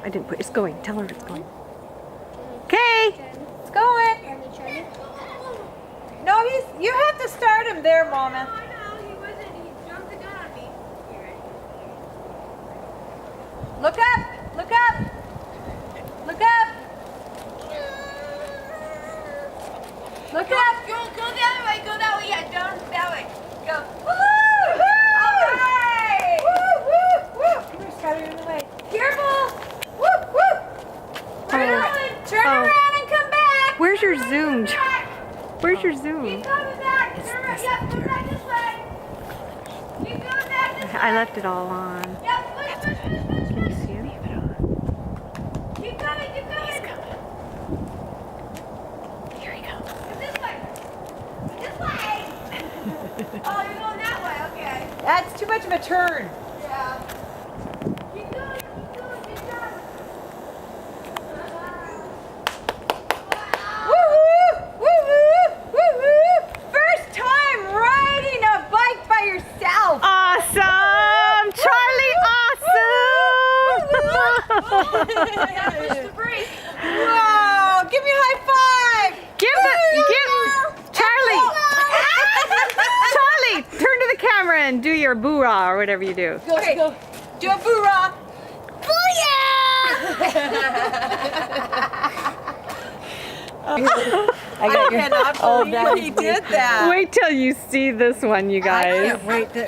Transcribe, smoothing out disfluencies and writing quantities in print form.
I didn't put. It's going. Tell her it's going. Okay. It's going. No, you have to start him there, Mama. I know, he wasn't. He jumped the gun on me. Look up. Look up. Look up. Look up. Go the other way. Go that way. Yeah, down that way. Go. Woo-hoo! All right. Woo, woo, woo. Come here, Skylar, in the way. Careful. Woo, woo. Turn around and come back. Where's your zoom? Back. Where's your zoom? Keep coming back. Turn around. Yep, go back this way. Keep going back this way. I left it all on. Yep, push. Can you see it? Leave it on. Keep coming. He's coming. Here he comes. This way. This way. Oh, you're going that way. Okay. That's too much of a turn. Yeah. Keep going. Good job. Woo-hoo! Woo-hoo! Woo-hoo! First time riding a bike by yourself. Awesome! Charlie, awesome! Push the brake. Whoa! Give me a high five. Give Charlie! Charlie, turn to the camera and do your boo-rah or whatever you do. Okay, do a boo-rah. I cannot believe he did that. Wait till you see this one, you guys. I can't wait to